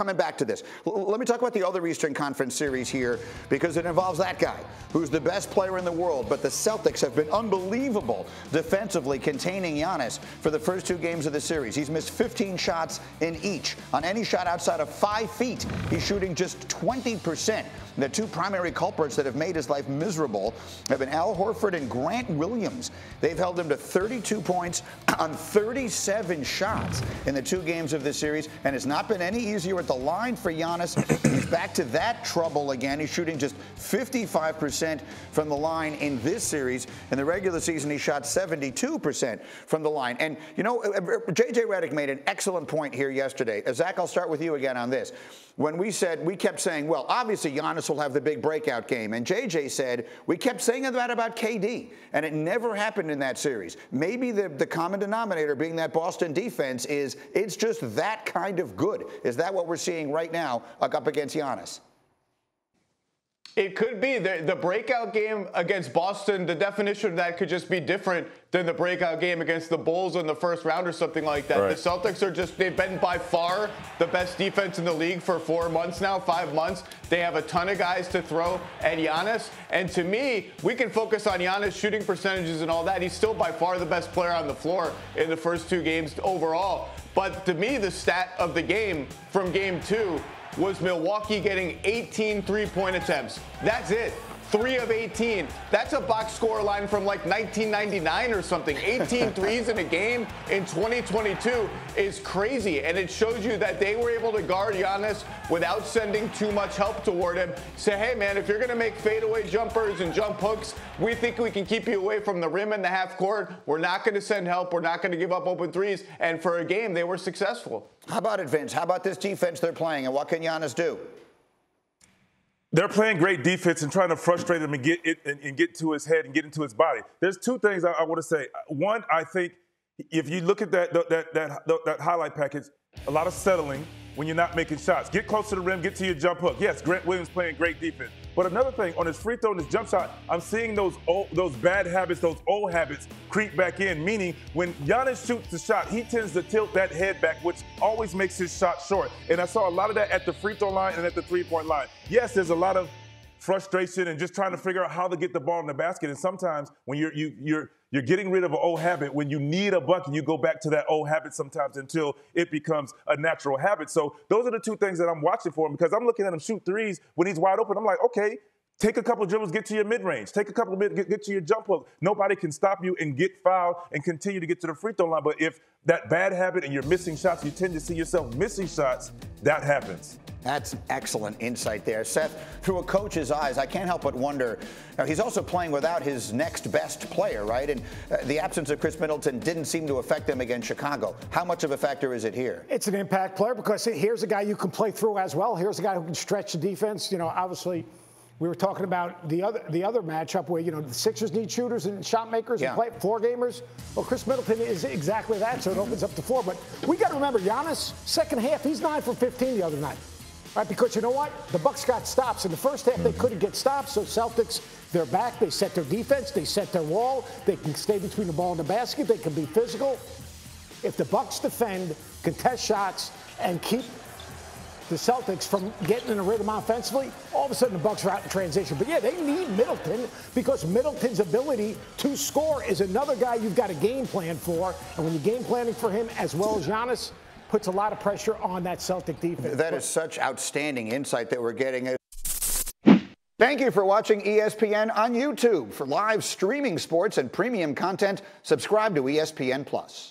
coming back to this. Let me talk about the other Eastern Conference series here, because it involves that guy who's the best player in the world. But the Celtics have been unbelievable defensively containing Giannis for the first 2 games of the series. He's missed 15 shots in each. On any shot outside of 5 feet, he's shooting just 20%. The 2 primary culprits that have made his life miserable have been Al Horford and Grant Williams. They've held him to 32 points on 37 shots in the 2 games of this series, and it's not been any easier at the line for Giannis. He's back to that trouble again. He's shooting just 55% from the line in this series. In the regular season, he shot 72% from the line. And, you know, J.J. Redick made an excellent point here yesterday. Zach, I'll start with you again on this. When we kept saying, well, obviously Giannis will have the big breakout game. And J.J. said, we kept saying that about KD. And it never happened in that series. Maybe the common denominator being that Boston defense is it's just that kind of good. Is that what we're seeing right now up against Giannis? It could be. The breakout game against Boston, the definition of that could just be different than the breakout game against the Bulls in the first round or something like that. Right. The Celtics they've been by far the best defense in the league for 4 months now, 5 months. They have a ton of guys to throw at Giannis. And to me, we can focus on Giannis shooting percentages and all that. He's still by far the best player on the floor in the first 2 games overall. But to me, the stat of the game from game 2 was Milwaukee getting 18 three-point attempts. That's it. 3 of 18. That's a box score line from like 1999 or something. 18 threes in a game in 2022 is crazy. And it shows you that they were able to guard Giannis without sending too much help toward him. Say, hey, man, if you're going to make fadeaway jumpers and jump hooks, we think we can keep you away from the rim and the half court. We're not going to send help. We're not going to give up open threes. And for a game, they were successful. How about it, Vince? How about this defense they're playing, and what can Giannis do? They're playing great defense and trying to frustrate him and get to his head and get into his body. There's 2 things I want to say. One, I think if you look at that highlight package, a lot of settling when you're not making shots. Get close to the rim, get to your jump hook. Yes, Grant Williams playing great defense. But another thing, on his free throw and his jump shot, I'm seeing those bad habits, those old habits creep back in, meaning when Giannis shoots the shot, he tends to tilt that head back, which always makes his shot short. And I saw a lot of that at the free throw line and at the three-point line. Yes, there's a lot of frustration and just trying to figure out how to get the ball in the basket. And sometimes when you're getting rid of an old habit, when you need a bucket, you go back to that old habit sometimes until it becomes a natural habit. So those are the 2 things that I'm watching for him, because I'm looking at him shoot threes when he's wide open. I'm like, okay, take a couple of dribbles, get to your mid-range. Take a couple of get to your jump hook. Nobody can stop you and get fouled and continue to get to the free throw line. But if that bad habit and you're missing shots, you tend to see yourself missing shots, that happens. That's excellent insight there. Seth, through a coach's eyes, I can't help but wonder, he's also playing without his next best player, right? And the absence of Chris Middleton didn't seem to affect them against Chicago. How much of a factor is it here? It's an impact player, because here's a guy you can play through as well. Here's a guy who can stretch the defense. You know, obviously, we were talking about the other matchup where, you know, the Sixers need shooters and shot makers and floor gamers. Well, Chris Middleton is exactly that, so it opens up the floor. But we got to remember, Giannis, second half, he's 9 for 15 the other night. Right, because you know what? The Bucks got stops. In the first half, they couldn't get stops, so Celtics, they're back. They set their defense. They set their wall. They can stay between the ball and the basket. They can be physical. If the Bucks defend, contest shots, and keep the Celtics from getting in a rhythm offensively, all of a sudden the Bucks are out in transition. But yeah, they need Middleton, because Middleton's ability to score is another guy you've got a game plan for. And when you're game planning for him as well as Giannis, puts a lot of pressure on that Celtic defense. That is such outstanding insight that we're getting. Thank you for watching ESPN on YouTube. For live streaming sports and premium content, subscribe to ESPN+.